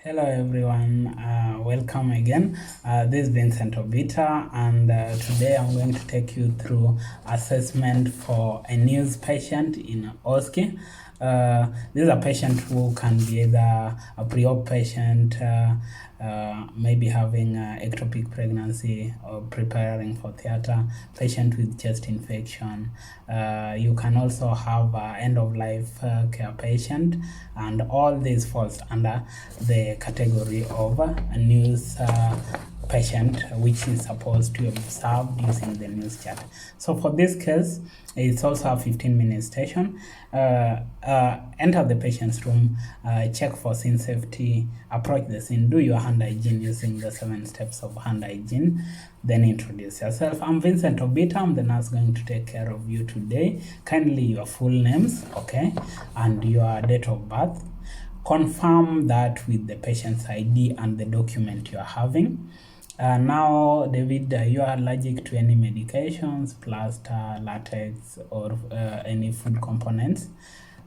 Hello everyone, welcome again. This is Vincent Obita, and today I'm going to take you through assessment for a news patient in Osce. This is a patient who can be either a pre-op patient, maybe having ectopic pregnancy or preparing for theater, patient with chest infection. You can also have end-of-life care patient, and all this falls under the category of a news patient, which is supposed to be observed using the news chat. So for this case, it's also a 15-minute station. Enter the patient's room, check for scene safety, approach the scene, do your hand hygiene using the 7 steps of hand hygiene, then introduce yourself. I'm Vincent Obita, I'm the nurse going to take care of you today. Kindly your full names, okay, and your date of birth. Confirm that with the patient's ID and the document you are having. Now, David, you are allergic to any medications, plaster, latex, or any food components.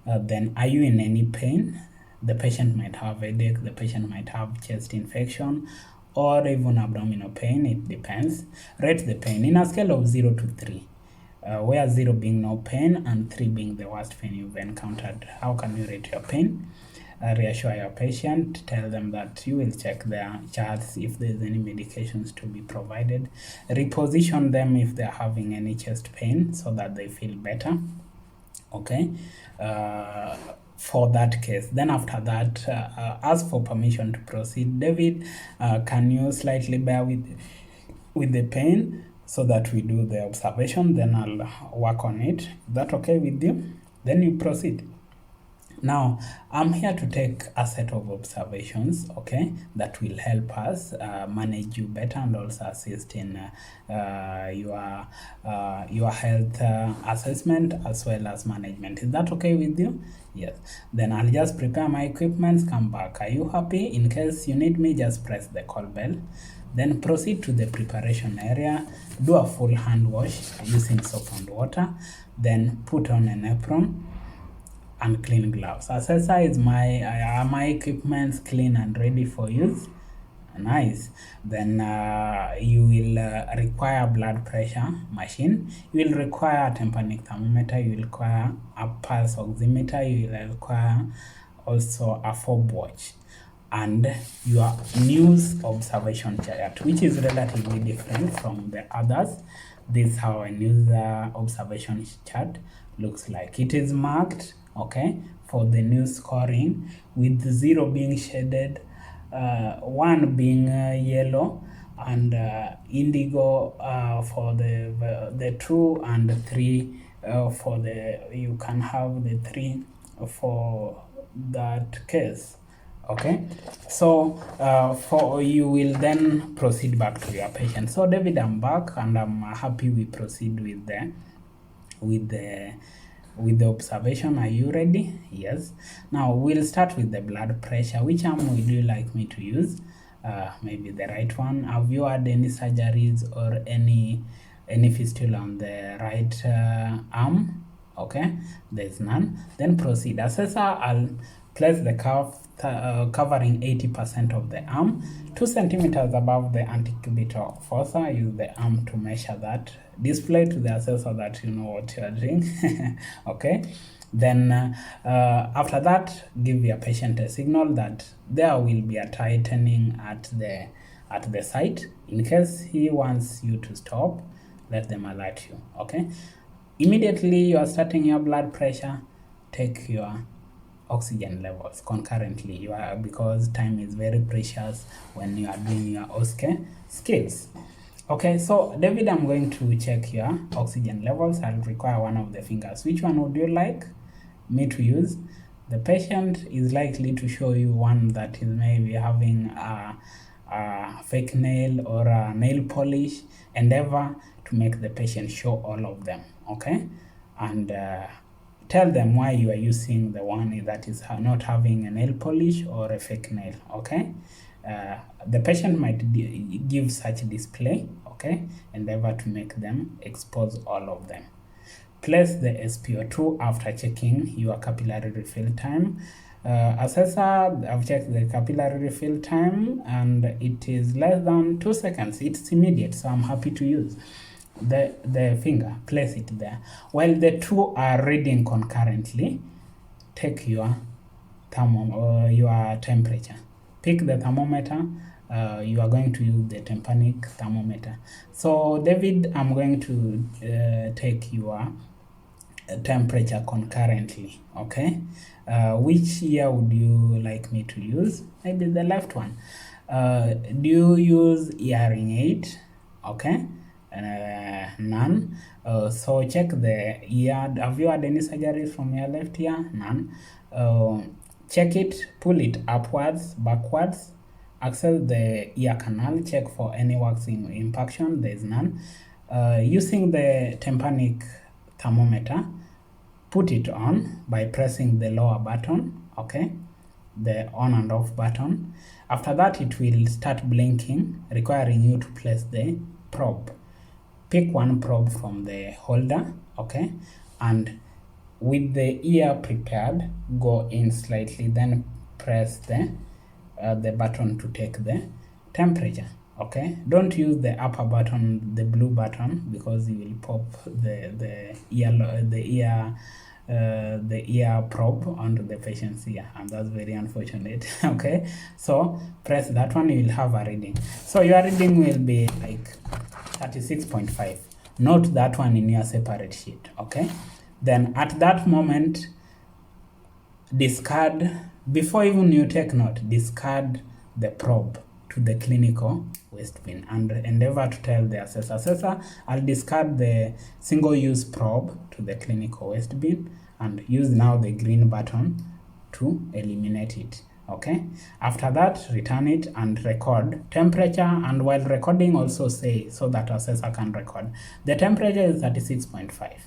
Then, are you in any pain? The patient might have headache, the patient might have chest infection, or even abdominal pain. It depends. Rate the pain in a scale of 0 to 3. Where 0 being no pain and 3 being the worst pain you've encountered. How can you rate your pain? Reassure your patient, tell them that you will check their charts if there's any medications to be provided. Reposition them if they're having any chest pain so that they feel better. Okay, for that case. Then after that, ask for permission to proceed. David, can you slightly bear with the pain so that we do the observation? Then I'll work on it. Is that okay with you? Then you proceed. Now, I'm here to take a set of observations, okay, that will help us manage you better and also assist in your health assessment as well as management. Is that okay with you? Yes. Then I'll just prepare my equipment, come back. Are you happy? In case you need me, just press the call bell. Then proceed to the preparation area, do a full hand wash using soap and water, then put on an apron and clean gloves. Assessor is my equipment clean and ready for use. Nice. Then you will require blood pressure machine. You will require a tympanic thermometer. You will require a pulse oximeter. You will require also a fob watch and your news observation chart, which is relatively different from the others. This is how a news observation chart looks like. It is marked, okay, for the news scoring, with 0 being shaded, 1 being yellow, and indigo for the 2, and 3 for the, you can have the 3 for that case. Okay, so for you will then proceed back to your patient. So David, I'm back and I'm happy we proceed with the observation. Are you ready? Yes. Now we'll start with the blood pressure. Which arm would you like me to use? Maybe the right one. Have you had any surgeries or any fistula on the right arm? Okay, there's none. Then proceed. Assessor, I'll place the cuff covering 80% of the arm, 2 centimeters above the antecubital fossa. Use the arm to measure that. Display to the assessor that you know what you are doing. Okay. Then after that, give your patient a signal that there will be a tightening at the site. In case he wants you to stop, let them alert you. Okay. Immediately you are starting your blood pressure, take your oxygen levels concurrently, because time is very precious when you are doing your Osce skills. Okay, so David, I'm going to check your oxygen levels. I'll require one of the fingers. Which one would you like me to use? The patient is likely to show you one that is maybe having a fake nail or a nail polish. Endeavor to make the patient show all of them, okay? And tell them why you are using the one that is not having a nail polish or a fake nail, okay? The patient might give such display, okay? Endeavor to make them expose all of them. Place the Spo2 after checking your capillary refill time. Assessor, I've checked the capillary refill time and it is less than 2 seconds. It's immediate, so I'm happy to use the finger, place it there. While the two are reading concurrently, take your your temperature. Pick the thermometer. You are going to use the tympanic thermometer. So David, I'm going to take your temperature concurrently. Okay, which ear would you like me to use? Maybe the left one. Do you use hearing aid? Okay, none. So check the ear. Have you had any surgery from your left ear? None. Check it, pull it upwards, backwards, access the ear canal, check for any waxing impaction. There is none. Using the tympanic thermometer, put it on by pressing the lower button, okay, the on and off button. After that, it will start blinking, requiring you to place the probe. Pick one probe from the holder, okay, and with the ear prepared, go in slightly, then press the button to take the temperature. Okay, don't use the upper button, the blue button, because you will pop the ear probe onto the patient's ear, and that's very unfortunate. Okay, so press that one, you will have a reading. So your reading will be like 36.5. Note that one in your separate sheet. Okay, then at that moment, discard, before even you take note, discard the probe to the clinical waste bin and endeavor to tell the assessor, I'll discard the single-use probe to the clinical waste bin and use now the green button to eliminate it. Okay, after that, return it and record temperature, and while recording also say, so that assessor can record, the temperature is 36.5.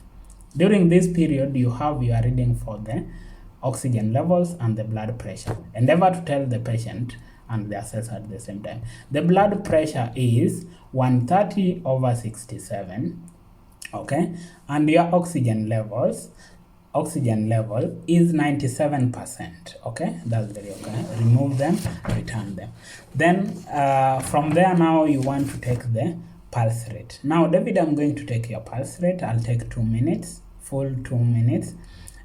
During this period, you have your reading for the oxygen levels and the blood pressure. Endeavor to tell the patient and the assessor at the same time. The blood pressure is 130/67, okay, and your oxygen level is 97%. Okay, that's very okay. Remove them, return them. Then from there, now you want to take the pulse rate. Now, David, I'm going to take your pulse rate. I'll take 2 minutes, full 2 minutes.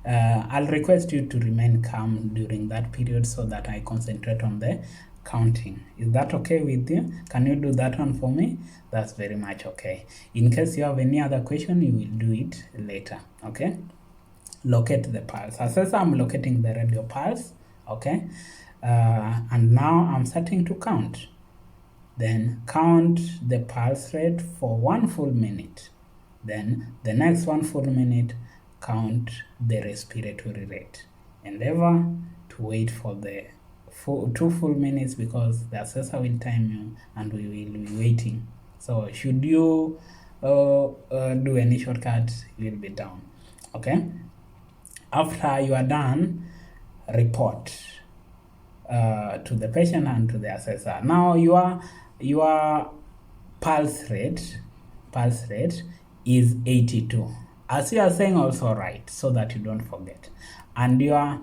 I'll request you to remain calm during that period so that I concentrate on the counting. Is that okay with you? Can you do that one for me? That's very much okay. In case you have any other question, you will do it later. Okay, locate the pulse. Assessor, I'm locating the radio pulse. Okay, and now I'm starting to count. Then count the pulse rate for 1 full minute. Then the next 1 full minute, count the respiratory rate. Endeavor to wait for the 2 full minutes because the assessor will time you and we will be waiting. So should you do any shortcut, you will be down. Okay, after you are done, report to the patient and to the assessor. Now your pulse rate is 82. As you are saying, also write so that you don't forget. And your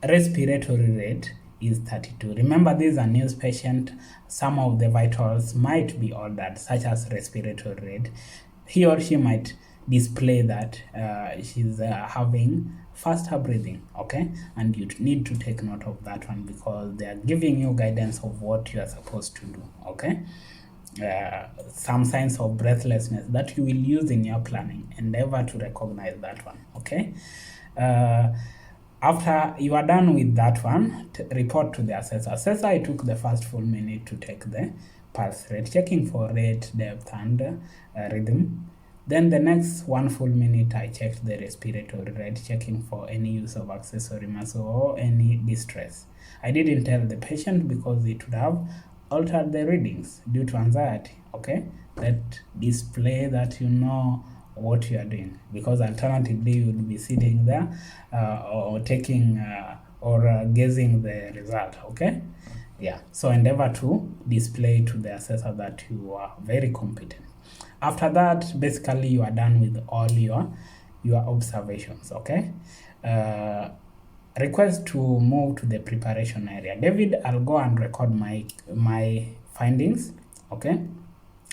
respiratory rate is 32. Remember, this is a news patient. Some of the vitals might be altered, such as respiratory rate. He or she might display that she's having faster breathing. Okay, and you need to take note of that one because they are giving you guidance of what you are supposed to do. Okay, some signs of breathlessness that you will use in your planning. Endeavor to recognize that one. Okay, after you are done with that one, report to the assessor. Assessor, I took the first full minute to take the pulse rate, checking for rate, depth, and rhythm. Then the next 1 full minute, I checked the respiratory rate, checking for any use of accessory muscle or any distress. I didn't tell the patient because it would have altered the readings due to anxiety. Okay, that display that you know what you are doing, because alternatively you would be sitting there or taking or guessing the result. Okay, yeah, so endeavor to display to the assessor that you are very competent. After that, basically you are done with all your observations. Okay, request to move to the preparation area. David, I'll go and record my findings, okay,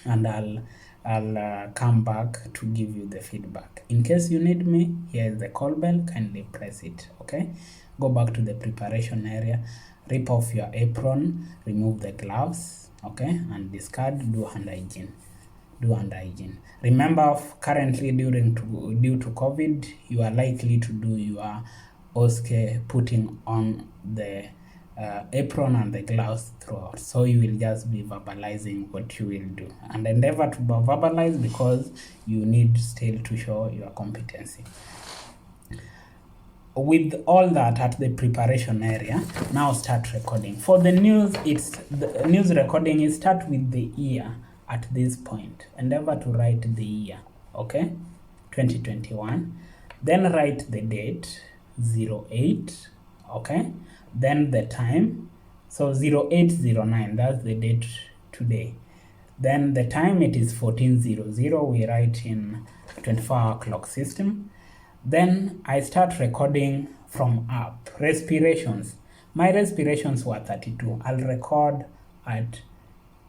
and I'll come back to give you the feedback. In case you need me, here is the call bell, kindly press it, okay. Go back to the preparation area, rip off your apron, remove the gloves, okay, and discard, do hand hygiene. Remember, currently due to COVID, you are likely to do your Osce putting on the apron and the gloves throughout. So you will just be verbalizing what you will do, and endeavor to verbalize because you need still to show your competency. With all that at the preparation area, now start recording. For the news, the news recording is start with the year at this point. Endeavor to write the year, okay, 2021. Then write the date, 08, okay. Then the time, so 0809, that's the date today. Then the time, it is 1400, we write in 24-hour clock system. Then I start recording from up. Respirations. My respirations were 32. I'll record at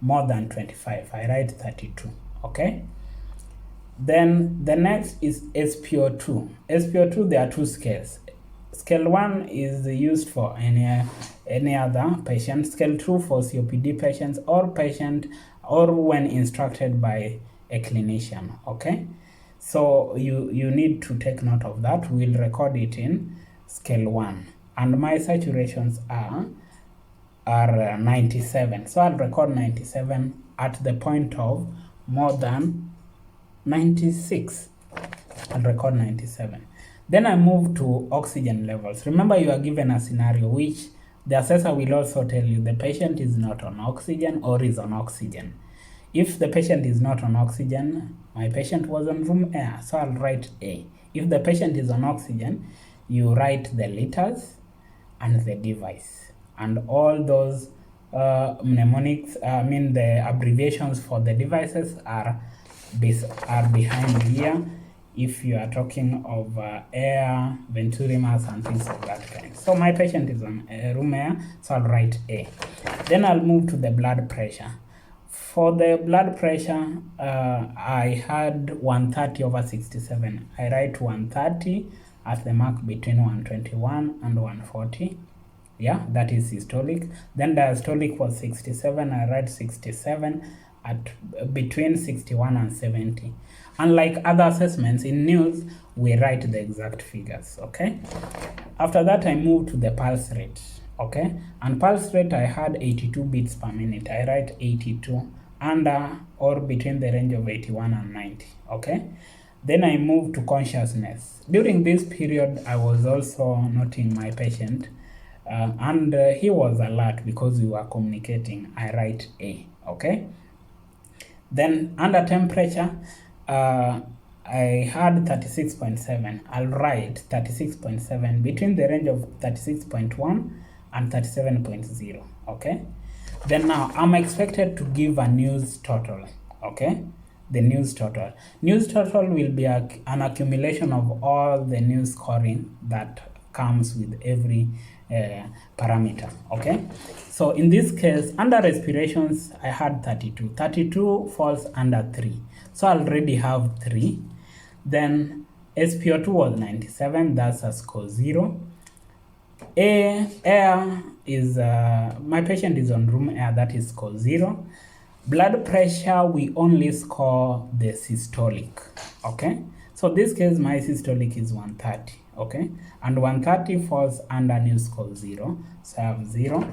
more than 25. I write 32. Okay. Then the next is Spo2. Spo2, there are two scales. Scale 1 is used for any other patient. Scale 2 for COPD patients or when instructed by a clinician. Okay. So you need to take note of that. We'll record it in scale 1. And my saturations are 97. So I'll record 97 at the point of more than 96. I'll record 97. Then I move to oxygen levels. Remember, you are given a scenario which the assessor will also tell you the patient is not on oxygen or is on oxygen. If the patient is not on oxygen, my patient was on room air, so I'll write A. If the patient is on oxygen, you write the liters and the device. And all those mnemonics, the abbreviations for the devices are behind here. If you are talking of air, venturimas, and things of that kind. So my patient is on room air, so I'll write A. Then I'll move to the blood pressure. For the blood pressure, I had 130/67. I write 130 at the mark between 121 and 140. Yeah, that is systolic. Then diastolic was 67. I write 67 at between 61 and 70. Unlike other assessments in news, we write the exact figures, okay? After that, I move to the pulse rate, okay? And pulse rate, I had 82 beats per minute. I write 82 under or between the range of 81 and 90, okay? Then I move to consciousness. During this period, I was also noting my patient, and he was alert because we were communicating. I write A, okay? Then under temperature, I had 36.7. I'll write 36.7 between the range of 36.1 and 37.0, okay? Then now I'm expected to give a news total, okay? The news total. News total will be an accumulation of all the news scoring that comes with every parameter, okay? So in this case, under respirations, I had 32. 32 falls under 3. So I already have 3. Then Spo2 was 97, that's a score 0. Air is, my patient is on room air, that is score 0. Blood pressure, we only score the systolic, okay? So this case, my systolic is 130, okay? And 130 falls under new score 0, so I have 0.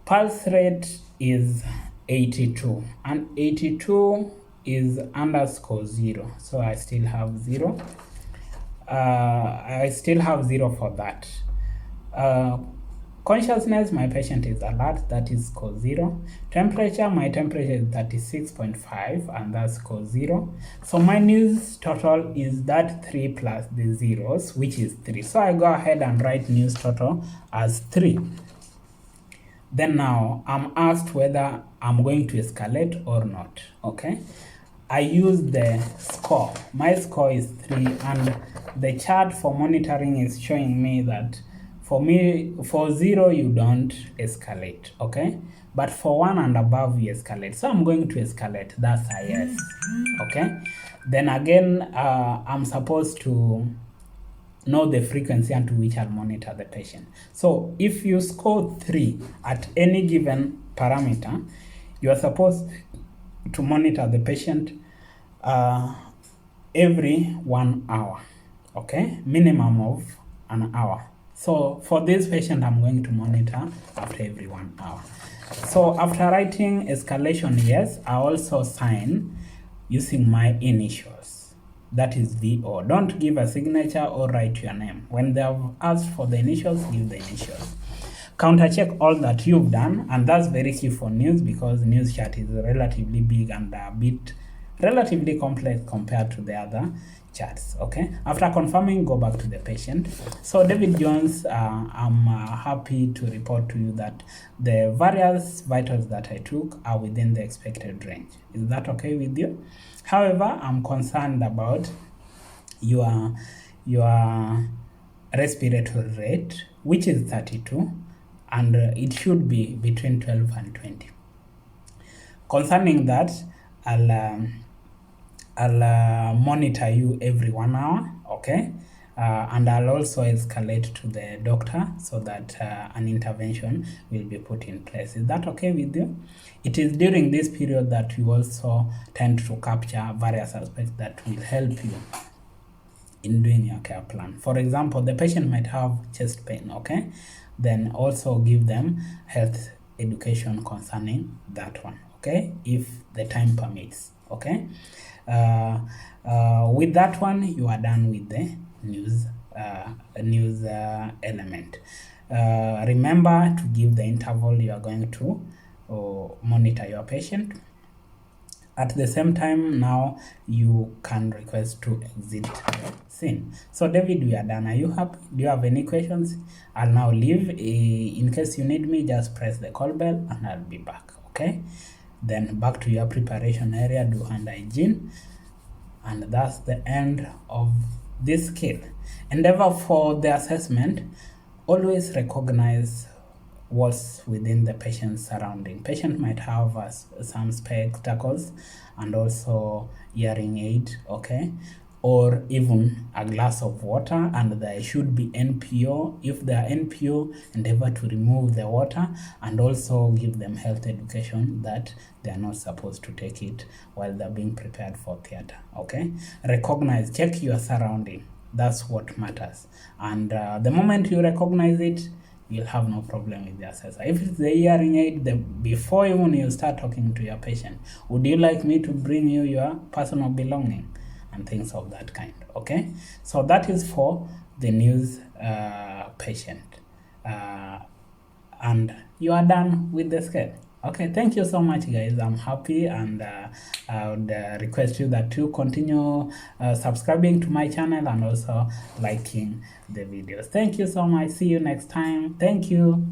Pulse rate is 82, and 82 is underscore 0, so I still have 0. I still have 0 for that. Consciousness, my patient is alert, that is score 0. Temperature, my temperature is 36.5, and that's score 0. So my news total is that 3 plus the zeros, which is 3. So I go ahead and write news total as 3. Then now I'm asked whether I'm going to escalate or not, okay? I use the score. My score is 3, and the chart for monitoring is showing me that For me, for 0 you don't escalate, okay? But for 1 and above you escalate. So I'm going to escalate. That's a yes, okay? Then again, I'm supposed to know the frequency unto which I'll monitor the patient. So if you score 3 at any given parameter, you are supposed to monitor the patient every 1 hour, okay? Minimum of an hour. So for this patient, I'm going to monitor after every 1 hour. So after writing escalation yes, I also sign using my initials. That is VO. Don't give a signature or write your name. When they have asked for the initials, give the initials. Counter check all that you've done, and that's very key for news because news chart is relatively big and a bit relatively complex compared to the other charts, okay? After confirming, go back to the patient. So David Jones, I'm happy to report to you that the various vitals that I took are within the expected range. Is that okay with you? However, I'm concerned about your respiratory rate, which is 32, and it should be between 12 and 20. Concerning that, I'll monitor you every 1 hour, okay? And I'll also escalate to the doctor so that an intervention will be put in place. Is that okay with you? It is during this period that you also tend to capture various aspects that will help you in doing your care plan. For example, the patient might have chest pain, okay? Then also give them health education concerning that one, okay? If the time permits, okay? With that one, you are done with the news element. Remember to give the interval you are going to monitor your patient. At the same time, now you can request to exit scene. So David, we are done. Are you happy? Do you have any questions? I'll now leave. In case you need me, just press the call bell and I'll be back, okay? Then back to your preparation area, do hand hygiene. And that's the end of this skill. Endeavor for the assessment, always recognize what's within the patient's surrounding. Patient might have some spectacles and also hearing aid, okay? Or even a glass of water, and there should be NPO. If they are NPO, endeavor to remove the water and also give them health education that they are not supposed to take it while they're being prepared for theater, okay? Recognize, check your surrounding. That's what matters. And the moment you recognize it, you'll have no problem with the assessor. If it's the hearing aid, before even you start talking to your patient, would you like me to bring you your personal belonging? And things of that kind, okay? So that is for the news patient. And you are done with the scale. Okay, thank you so much, guys. I'm happy, and I would request you that to continue subscribing to my channel and also liking the videos. Thank you so much. See you next time. Thank you.